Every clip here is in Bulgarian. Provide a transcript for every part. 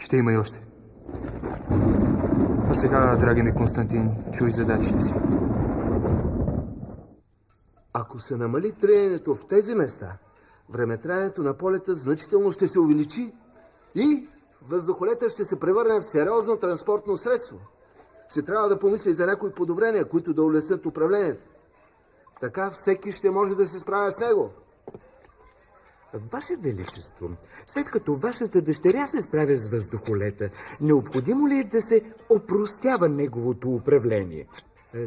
Ще има и още. А сега, драги ми Константин, чуй задачите си. Ако се намали траенето в тези места, времетраенето на полета значително ще се увеличи и въздухолета ще се превърне в сериозно транспортно средство. Ще трябва да помисли за някои подобрения, които да улеснят управлението. Така всеки ще може да се справя с него. Ваше Величество, след като вашата дъщеря се справя с въздухолета, необходимо ли е да се опростява неговото управление?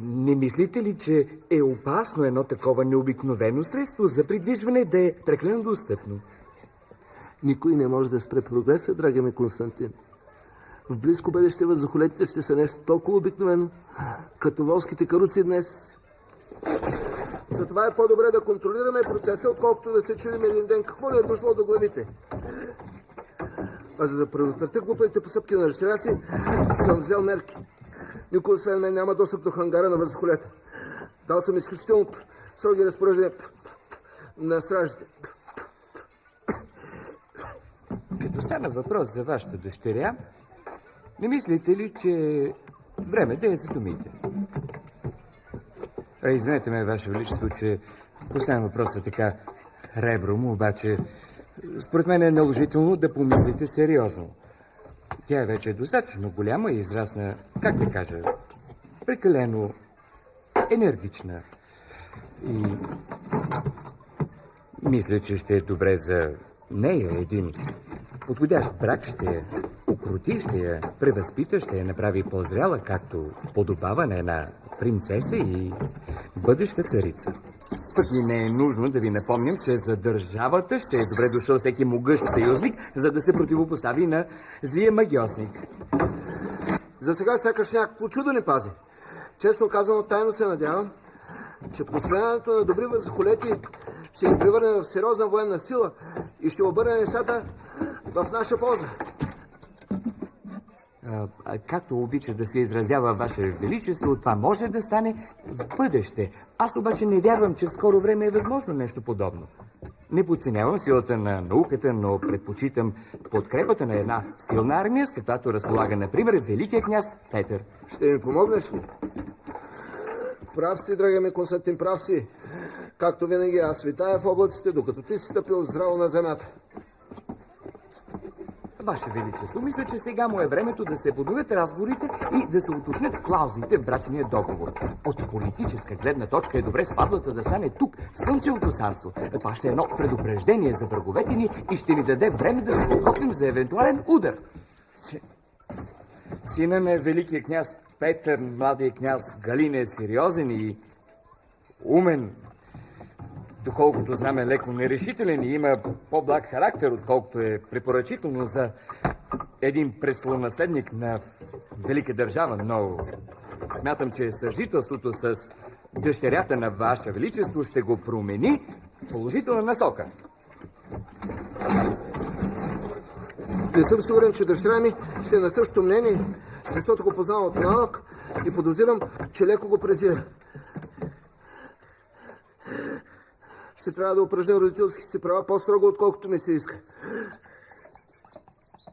Не мислите ли, че е опасно едно такова необикновено средство за придвижване да е прекалено достъпно? Никой не може да спре прогреса, драги ми Константин. В близко бъдеще въздухолетите ще са нещо толкова обикновено, като волските каруци днес. Затова е по-добре да контролираме процеса, отколкото да се чудим един ден какво ни е дошло до главите. А за да предотвратя глупавите посъпки на дъщеря си, съм взел мерки. Никой освен мен няма достъп до хангара на въздухолета. Дал съм изключително строги разпоръждания на стражите. Като стана въпрос за вашата дъщеря, не мислите ли, че е време да я задумите? Извинете ме, Ваше Величество, че поставям въпроса така ребром, обаче според мен е наложително да помислите сериозно. Тя е вече достатъчно голяма и израсна, как да кажа, прекалено енергична. И мисля, че ще е добре за нея един подходящ брак, ще я укрути, ще я превъзпита, ще я направи по-зряла, както подобава на една принцеса и бъдеща царица. Пък и не е нужно да ви напомням, че за държавата ще е добре дошъл всеки могъщ съюзник, за да се противопостави на злия магиосник. За сега сякаш някакво чудо ни пази. Честно казано, тайно се надявам, че построяването на добри въздухолети ще ги превърне в сериозна военна сила и ще обърне нещата в наша полза. Както обича да се изразява Ваше Величество, това може да стане в бъдеще. Аз обаче не вярвам, че в скоро време е възможно нещо подобно. Не подценявам силата на науката, но предпочитам подкрепата на една силна армия, с каквато разполага, например, великият княз Петър. Ще ми помогнеш ли? Прав си, драги ми Константин, прав си. Както винаги, аз витая в облаците, докато ти си стъпил здраво на земята. Ваше Величество, мисля, че сега му е времето да се подновят разговорите и да се уточнят клаузите в брачния договор. От политическа гледна точка е добре сватбата да стане тук, в Слънчевото царство. Това ще е едно предупреждение за враговете ни и ще ни даде време да се подготвим за евентуален удар. Сина на великия княз Петър, младия княз Галин, е сериозен и умен. Доколкото знаме, леко нерешителен и има по-благ характер, отколкото е препоръчително за един престолонаследник на велика държава. Но смятам, че съжителството с дъщерята на Ваше Величество ще го промени в положителна насока. Не съм сигурен, че дъщеря ми ще е на същото мнение, защото го познавам от малък и подозирам, че леко го презира. Ще трябва да упражня родителски си права по-строго, отколкото ми се иска.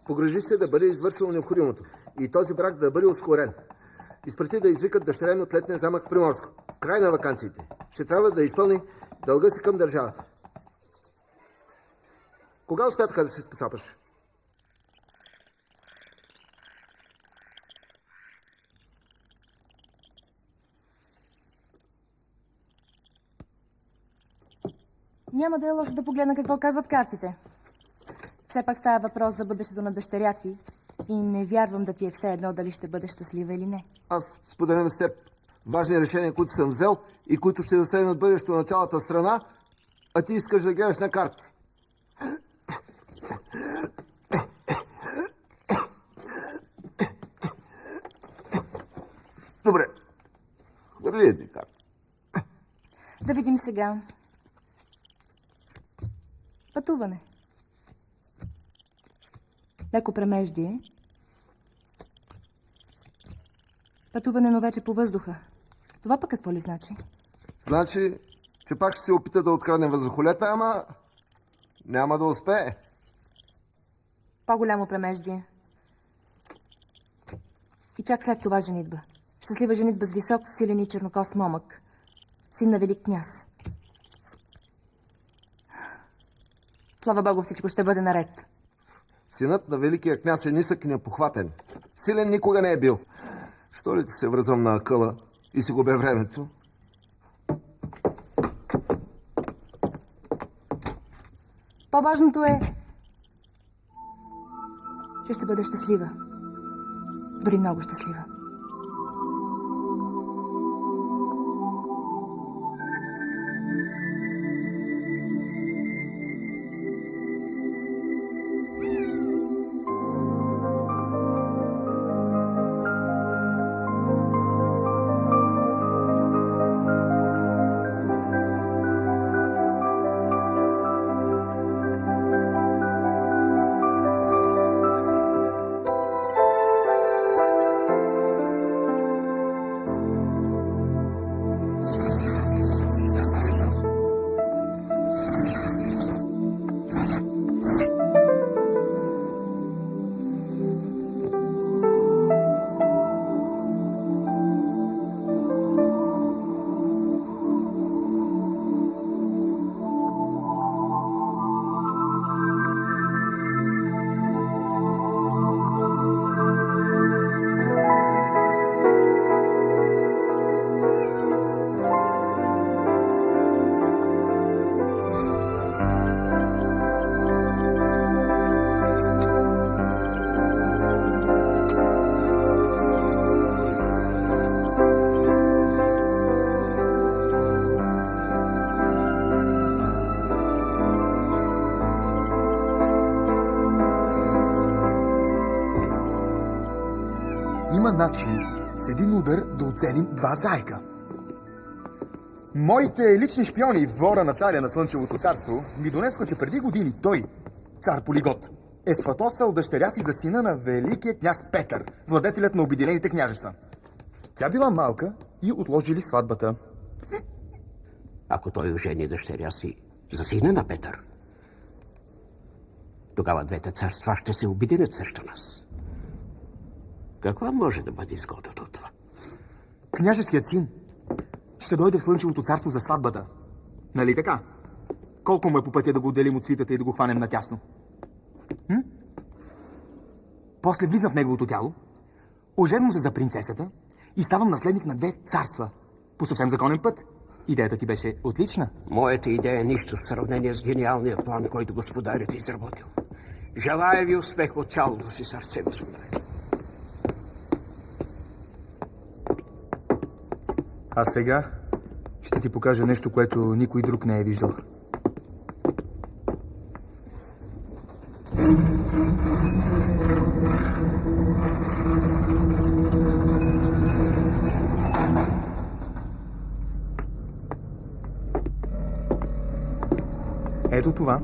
Погрежи се да бъде извършено необходимото и този брак да бъде ускорен. Изпрати да извикат дъщеря ми от летния замък в Приморско. Край на ваканциите. Ще трябва да изпълни дълга си към държавата. Кога успя така да се спосапаш? Няма да е лошо да погледна какво казват картите. Все пак става въпрос за бъдещето на дъщеря ти и не вярвам да ти е все едно дали ще бъдеш щастлива или не. Аз споделям с теб важни решения, които съм взел и които ще засегнат бъдещето на цялата страна, а ти искаш да гледаш на карти. Добре. Хвърли едни карти. Да видим сега. Пътуване. Леко премеждие. Пътуване, но вече по въздуха. Това пък какво ли значи? Значи, че пак ще се опита да открадне въздухолета, ама няма да успее. По-голямо премеждие. чак след това женитба. Щастлива женитба с висок, силен и чернокос момък. Син на велик княз. Слава Богу, всичко ще бъде наред. Синът на великия княз е нисък и непохватен. Силен никога не е бил. Що ли ти се връзвам на акъла и си губя времето? По-важното е, че ще бъде щастлива. Дори много щастлива. Има начин с един удар да оцелим два зайка. Моите лични шпиони в двора на царя на Слънчевото царство ми донесоха, че преди години той, цар Полигот, е сватосал дъщеря си за сина на великия княз Петър, владетелят на Обединените княжества. Тя била малка и отложили сватбата. Ако той ожени дъщеря си за сина на Петър, тогава двете царства ще се обединят срещу нас. Каква може да бъде изгодата от това? Княжеският син ще дойде в Слънчевото царство за сватбата. Нали така? Колко му е по пътя да го отделим от свитата и да го хванем натясно? После влизам в неговото тяло, оженвам се за принцесата и ставам наследник на две царства. По съвсем законен път. Идеята ти беше отлична. Моята идея е нищо в сравнение с гениалния план, който господарят е изработил. Желая ви успех от цялото си сърце, господаря. А сега ще ти покажа нещо, което никой друг не е виждал. Ето това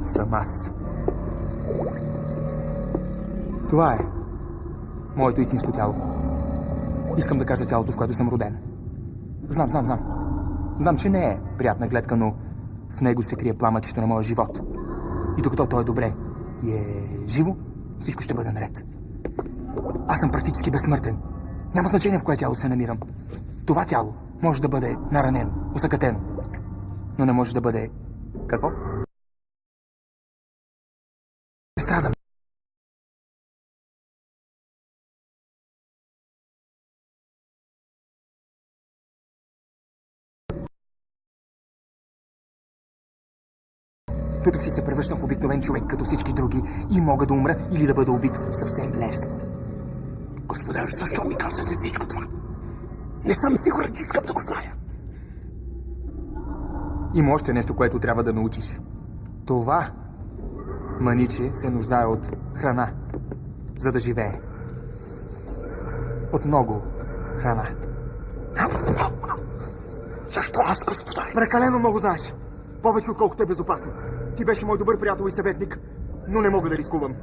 съм аз. Това е моето истинско тяло. Искам да кажа тялото, в което съм роден. Знам. Знам, че не е приятна гледка, но в него се крие пламъчето на моя живот. И докато той е добре и е живо, всичко ще бъде наред. Аз съм практически безсмъртен. Няма значение в кое тяло се намирам. Това тяло може да бъде наранено, усъкатено, но не може да бъде... Какво? Страдам. Тутък си се превръщам в обикновен човек, като всички други, и мога да умра или да бъда убит съвсем лесно. Господар, защо ми казвате всичко това? Не съм сигурен, че искам да го зная. Има още нещо, което трябва да научиш. Това маниче се нуждае от храна, за да живее. От много храна. Защо аз, господар? Прекалено много знаеш. Повече отколкото е безопасно. Ти беше мой добър приятел и съветник, но не мога да рискувам.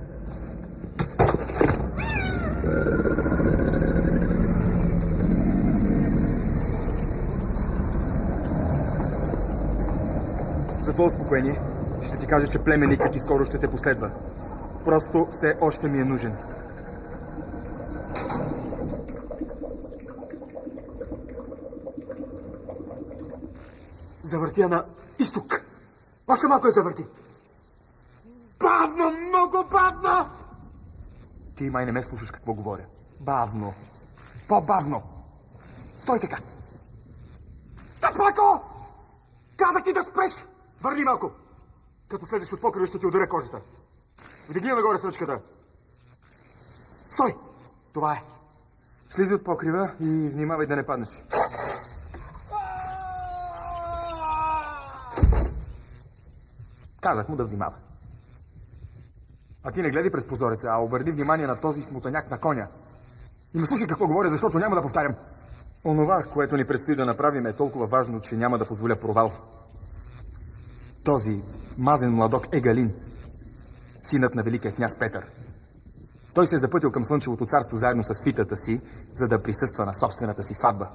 За твое успокоение ще ти кажа, че племенникът ти скоро ще те последва. Просто все още ми е нужен. Завърти я на изток. Още малко я завърти. Бавно, много бавно! Ти май не ме слушаш какво говоря. Бавно. По-бавно. Стой така. Тапако! Казах ти да спреш! Върни малко! Като следваш от покрива, ще ти ударя кожата. Вдигни я нагоре с ръчката. Стой! Това е. Слизай от покрива и внимавай да не паднеш. Казах му да внимава. А ти не гледай през прозореца, а обърни внимание на този смутаняк на коня. И ме слушай какво говоря, защото няма да повтарям. Онова, което ни предстои да направим, е толкова важно, че няма да позволя провал. Този мазен младок е Галин, синът на великия княз Петър. Той се е запътил към Слънчевото царство заедно с свитата си, за да присъства на собствената си сватба.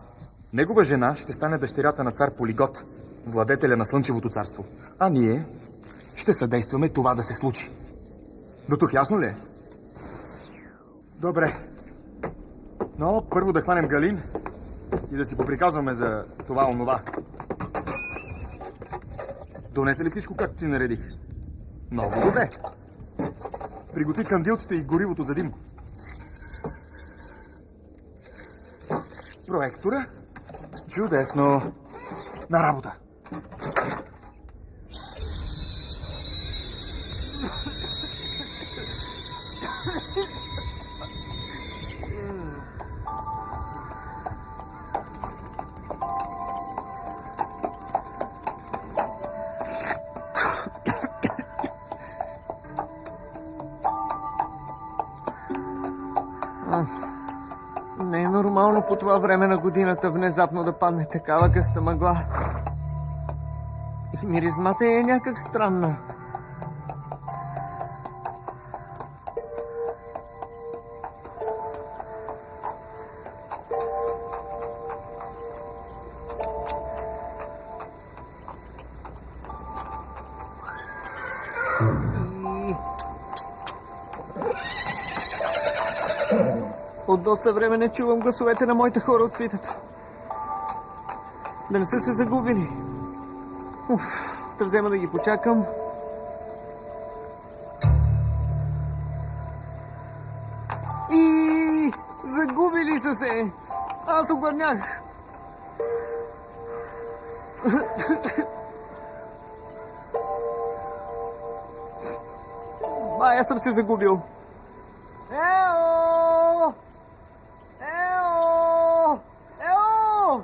Негова жена ще стане дъщерята на цар Полигот, владетеля на Слънчевото царство. А ние ще съдействаме това да се случи. До тук ясно ли е? Добре. Но първо да хванем Галин и да си поприказваме за това-онова. Донесе ли всичко, както ти наредих? Много добре. Приготви кандилците и горивото за дим. Проектора. Чудесно. На работа. Не е нормално по това време на годината внезапно да падне такава гъста мъгла. И миризмата е някак странна. От доста време не чувам гласовете на моите хора от свитата. Да не са се загубили. Да взема да ги почакам. И загубили са се. Аз обърнях. Бая съм се загубил. Ео! Ео! Ео!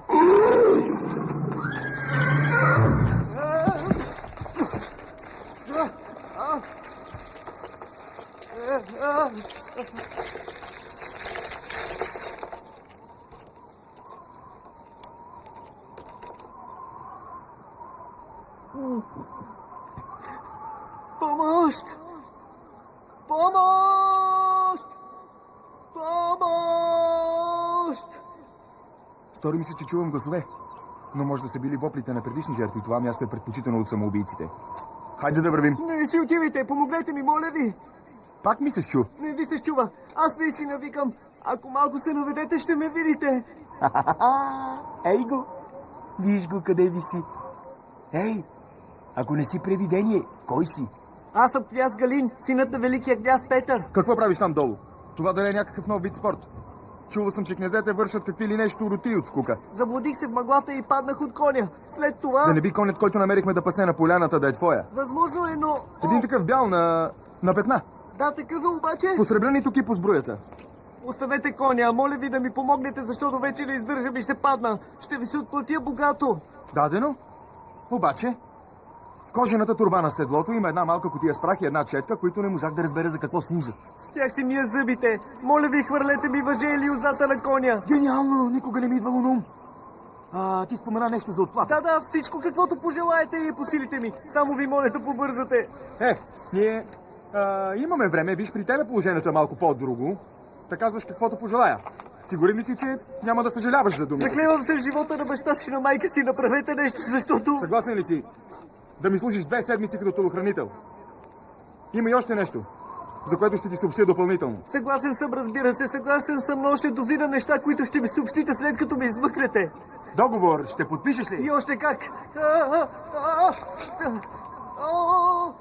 Помощ! Помощ! Помощ! Стори ми се, че чувам гласове. Но може да са били воплите на предишни жертви. Това място е предпочитано от самоубийците. Хайде да вървим. Не си отивайте, помогнете ми, моля ви! Пак ми се чу. Не ви се чува. Аз наистина викам. Ако малко се наведете, ще ме видите. Ей го! Виж го къде виси. Ей! Ако не си привидение, кой си? Аз съм княз Галин, синът на великия княз Петър. Какво правиш там долу? Това да е някакъв нов вид спорт. Чувал съм, че князете вършат какви ли нещо роти от скука. Заблудих се в мъглата и паднах от коня. След това... Да не би конят, който намерихме да пасе на поляната, да е твоя. Възможно е, но... Един такъв бял на петна. Да, такъв е обаче... Посребрени тук и по сбруята. Оставете коня, моля ви да ми помогнете, защото вече не издържам и ще падна. Ще ви се отплатя богато. Дадено. Обаче, в кожената турба на седлото има една малка кутия с прах и една четка, които не можах да разбера за какво служат. С тях си мия зъбите. Моля ви, хвърлете ми въже или узата на коня. Гениално! Никога не ми идвало на ум. Ти спомена нещо за отплата. Да, всичко каквото пожелаете и по силите ми. Само ви моля да побързате. Ние имаме време. Виж, при тебе положението е малко по-друго. Да казваш каквото пожелая. Сигурен ли си, че няма да съжаляваш за думите? Заклевам се в живота на баща си, на майка си. Направете нещо, защото... Съгласен ли си да ми служиш 2 седмици като телохранител? Има и още нещо, за което ще ти съобщя допълнително. Съгласен съм, разбира се. Съгласен съм, но още дозина неща, които ще ми съобщите след като ме измъкнете. Договор ще подпишеш ли? И още как! О!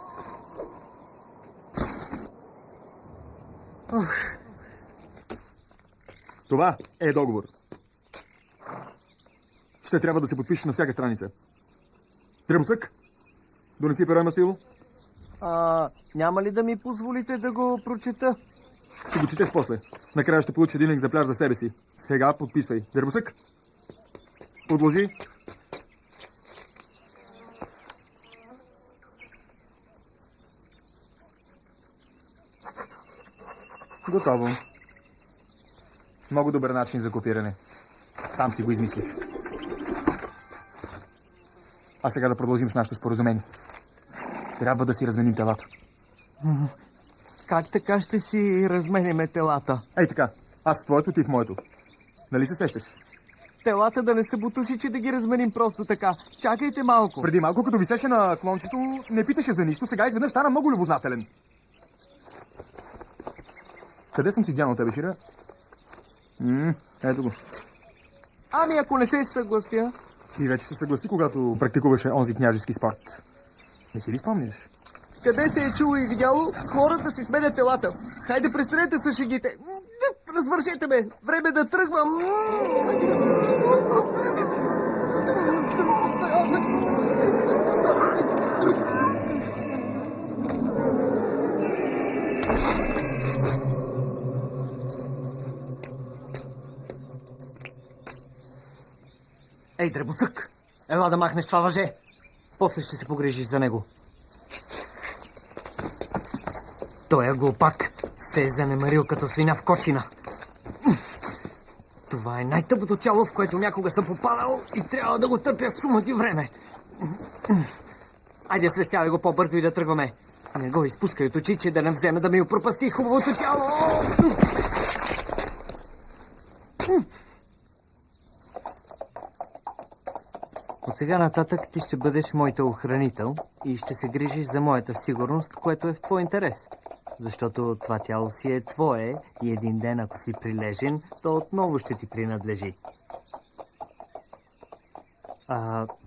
Това е договор. Ще трябва да се подпише на всяка страница. Дръбосък, донеси перо и мастило. Няма ли да ми позволите да го прочета? Ще го четеш после. Накрая ще получиш един екземпляр за себе си. Сега подписвай. Дръбосък, подложи. Готово. Много добър начин за копиране. Сам си го измислих. А сега да продължим с нашето споразумение. Трябва да си разменим телата. Как така ще си разменяме телата? Ей така, аз в твоето, ти в моето. Нали се сещаш? Телата да не са бутуши, че да ги разменим просто така. Чакайте малко. Преди малко, като висеше на клончето, не питаше за нищо, сега изведнъж стана много любознателен. Къде съм си дянал тебе, Шира? Ето го. Ами ако не се съглася? И вече се съгласи, когато практикуваше онзи княжески спорт. Не си ли спомняш? Къде се е чуло и видяло хората си сменят телата? Хайде, престанете с шегите. Развършете ме! Време да тръгвам! Ей, дребосък! Ела да махнеш това въже! После ще се погрежиш за него. Той е глупак. Се е занемарил като свиня в кочина. Това е най-тъпото тяло, в което някога съм попадал и трябва да го търпя с шумът и време. Айде, свестявай го по-бързо и да тръгваме. Не го изпускай от очи, че да не вземе да ми опропасти хубавото тяло. От сега нататък ти ще бъдеш моята охранител и ще се грижиш за моята сигурност, което е в твой интерес. Защото това тяло си е твое и един ден, ако си прилежен, то отново ще ти принадлежи.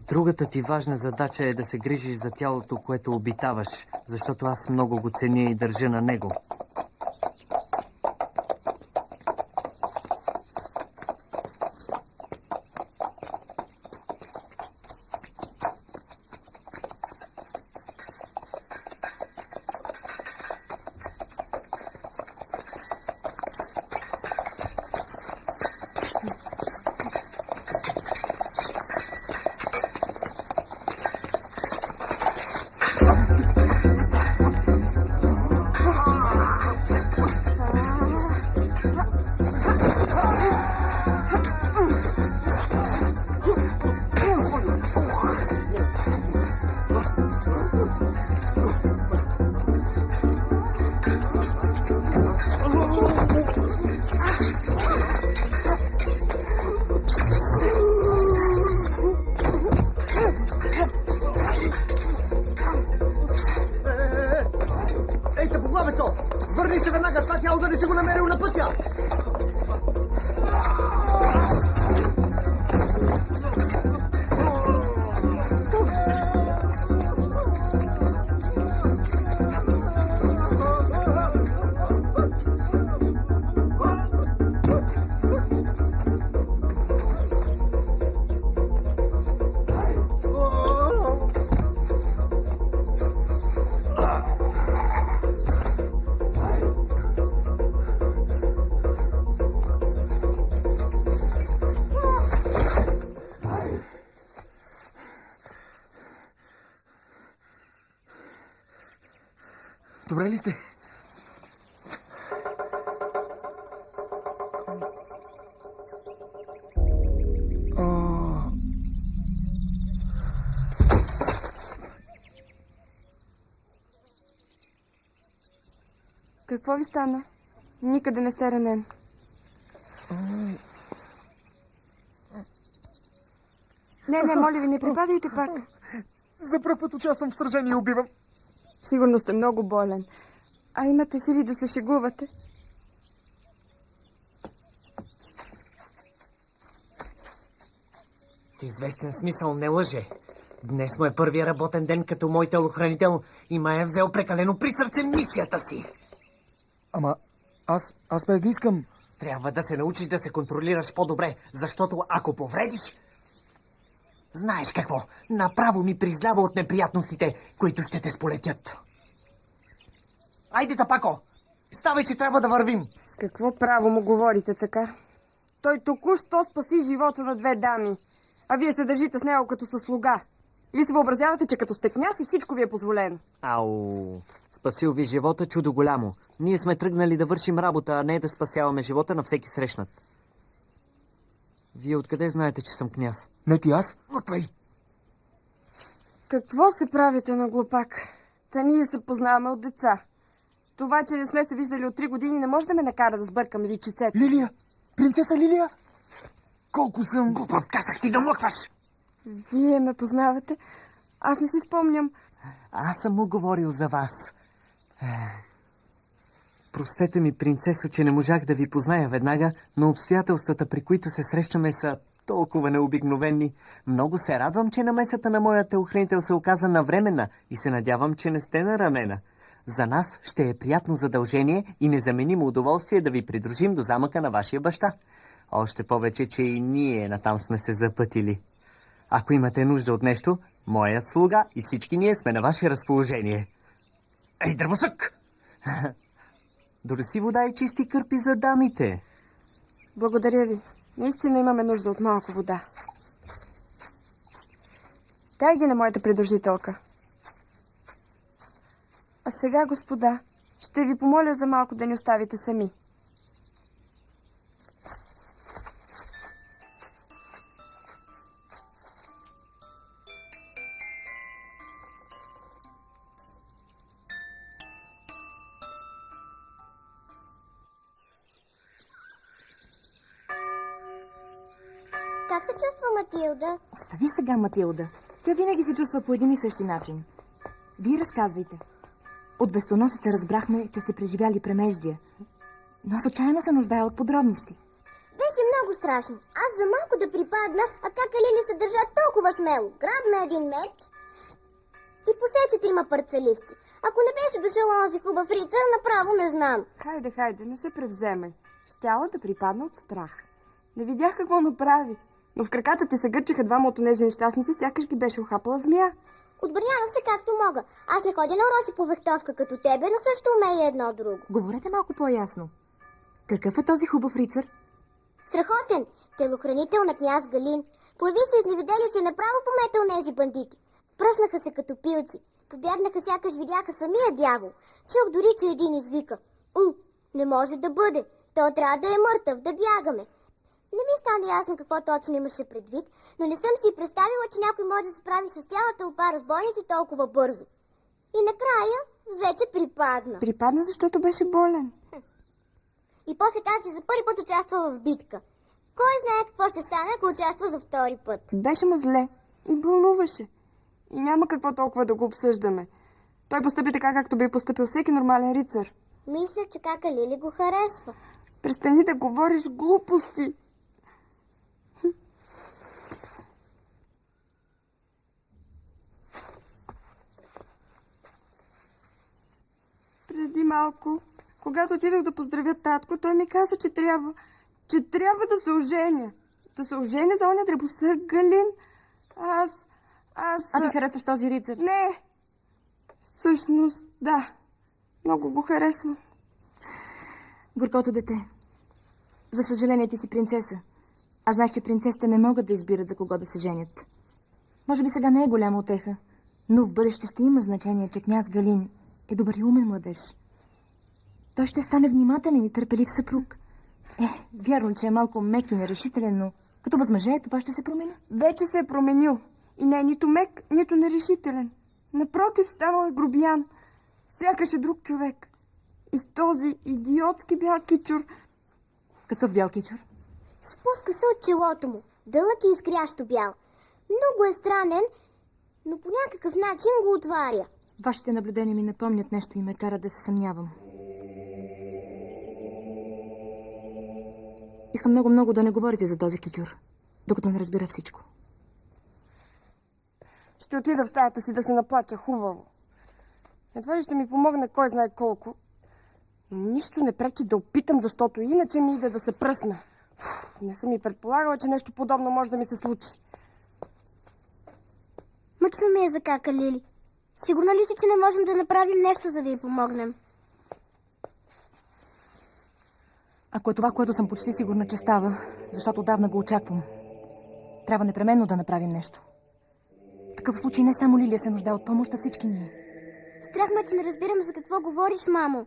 Другата ти важна задача е да се грижиш за тялото, което обитаваш, защото аз много го ценя и държа на него. Върни се веднага, това тяло да не си го намерил на пътя! Добре ли сте? Какво ви стана? Никъде не сте ранен. Не, моля ви, не припадайте пак. За пръв път участвам в сражение и убивам. Сигурно сте много болен. А имате сили да се шегувате? В известен смисъл не лъже. Днес му е първия работен ден като мой телохранител и ме е взел прекалено при сърце мисията си. Ама аз без да искам. Трябва да се научиш да се контролираш по-добре, защото ако повредиш... Знаеш какво? Направо ми призлява от неприятностите, които ще те сполетят. Айде, Тапако! Ставай, че трябва да вървим! С какво право му говорите така? Той току-що спаси живота на две дами, а вие се държите с него като със слуга. Вие се въобразявате, че като сте княз и всичко ви е позволено. Ау, спасил ви живота, чудо голямо. Ние сме тръгнали да вършим работа, а не да спасяваме живота на всеки срещнат. Вие откъде знаете, че съм княз? Не ти аз? Лъквай! Какво се правите на глупак? Та ние се познаваме от деца. Това, че не сме се виждали от 3 години, не може да ме накара да сбъркам личицето. Лилия! Принцеса Лилия! Колко съм... Глупав, казах ти да млъкваш! Вие ме познавате? Аз не си спомням. Аз съм му говорил за вас. Простете ми, принцесо, че не можах да ви позная веднага, но обстоятелствата, при които се срещаме, са толкова необикновени. Много се радвам, че намесата на моя телохранител се оказа навременна и се надявам, че не сте наранена. За нас ще е приятно задължение и незаменимо удоволствие да ви придружим до замъка на вашия баща. Още повече, че и ние натам сме се запътили. Ако имате нужда от нещо, моят слуга и всички ние сме на ваше разположение. Ей, дървосък! Донеси вода и чисти кърпи за дамите. Благодаря ви. Наистина имаме нужда от малко вода. Дай ги на моята придружителка. А сега, господа, ще ви помоля за малко да ни оставите сами. Как се чувства Матилда? Остави сега Матилда. Тя винаги се чувства по един и същи начин. Вие разказвайте. От вестоносеца разбрахме, че сте преживяли премеждия. Но аз отчаяно се нуждая от подробности. Беше много страшно. Аз за малко да припадна, а как Алина се държа толкова смело. Грабна един меч и посече има парцаливци. Ако не беше дошъл онзи хубав рицар, направо не знам. Хайде, не се превземай. Щяла да припадна от страх. Не видях какво направи. Но в краката ти се гърчаха двама от тези нещастници, сякаш ги беше ухапала змия. Отбранявах се както мога. Аз не ходя на уроци по вехтовка като тебе, но също умея едно друго. Говорете малко по-ясно. Какъв е този хубав рицар? Страхотен! Телохранител на княз Галин. Появи се изневиделица и направо помета онези бандити. Пръснаха се като пилци. Побягнаха, сякаш видяха самия дявол. Чух дори, че един извика: не може да бъде. Той трябва да е мъртъв, да бягаме. Не ми стана ясно какво точно имаше предвид, но не съм си представила, че някой може да се справи с цяла тълпа разбойници толкова бързо. И накрая взе, че припадна. Припадна, защото беше болен. И после каза, че за първи път участва в битка. Кой знае какво ще стане, ако участва за втори път? Беше му зле и бълнуваше. И няма какво толкова да го обсъждаме. Той постъпи така, както би постъпил всеки нормален рицар. Мисля, че кака Лили го харесва. Престани да говориш глупости. Преди малко, когато отидох да поздравя татко, той ми каза, че трябва да се оженя. Да се оженя за оня дребосък Галин. А ти харесваш този рицар? Не. Всъщност, да. Много го харесвам. Горкото дете. За съжаление ти си принцеса. А знаеш, че принцесите не могат да избират за кого да се женят. Може би сега не е голяма утеха, но в бъдеще ще има значение, че княз Галин е добър и умен младеж. Той ще стане внимателен и търпелив съпруг. Вярно, че е малко мек и нерешителен, но като възмъжее, това ще се промени. Вече се е променил. И не е нито мек, нито нерешителен. Напротив, станал е грубиян. Сякаш е друг човек. И с този идиотски бял кичур. Какъв бял кичур? Спуска се от челото му. Дълъг и изкрящо бял. Много е странен, но по някакъв начин го отваря. Вашите наблюдения ми напомнят нещо и ме кара да се съмнявам. Искам много да не говорите за този кичур, докато не разбира всичко. Ще отида в стаята си да се наплача хубаво. Едва ли ще ми помогне кой знае колко. Но нищо не пречи да опитам, защото иначе ми иде да се пръсна. Не съм и предполагала, че нещо подобно може да ми се случи. Мъчно ми е за кака, Лили. Сигурна ли си, че не можем да направим нещо, за да й помогнем? Ако е това, което съм почти сигурна, че става, защото отдавна го очаквам, трябва непременно да направим нещо. В такъв случай не само Лилия се нуждае от помощ, а всички ние. Страх ме, че не разбирам за какво говориш, мамо.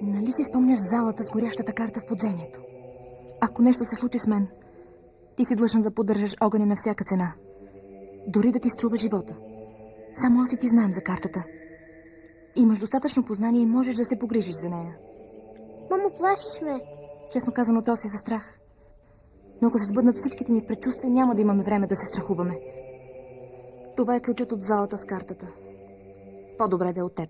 Нали си спомняш залата с горящата карта в подземието? Ако нещо се случи с мен, ти си длъжна да поддържаш огъня на всяка цена. Дори да ти струва живота. Само аз и ти знаем за картата. Имаш достатъчно познание и можеш да се погрижиш за нея. Мамо, плашиш ме. Честно казано, то си за страх. Но ако се сбъднат всичките ми предчувствия, няма да имаме време да се страхуваме. Това е ключът от залата с картата. По-добре да е от теб.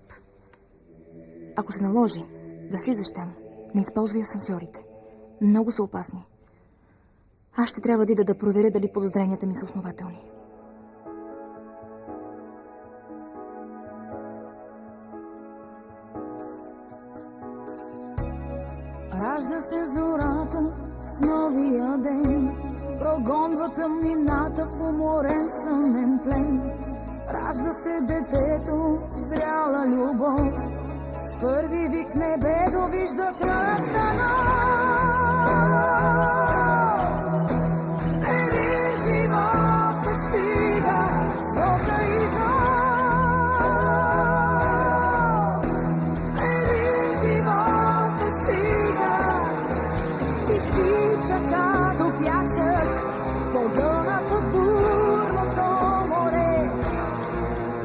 Ако се наложи да слизаш там, не използвай асансьорите. Много са опасни. Аз ще трябва да ида да проверя дали подозренията ми са основателни. Ражда се зората с новия ден, прогонва тъмнината в уморен сънен плен. Ражда се детето в зряла любов, с първи вик небето вижда кръста нов. Един живот постига свока изов. Един живот постига, изтича като пясък, погълнат от бурното море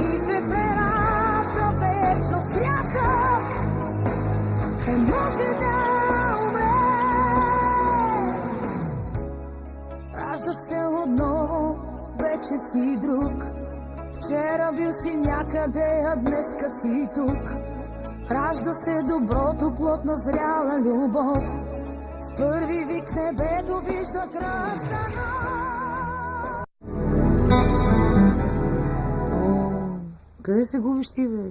и се преражда вечно с трясък. Не може да умре. Раждаш се отново, вече си друг. Вчера бил си някъде, а днеска си тук. Ражда се доброто, плотна, зряла любов. С първи вик небето вижда кръста нов. Къде се губиш ти, бе?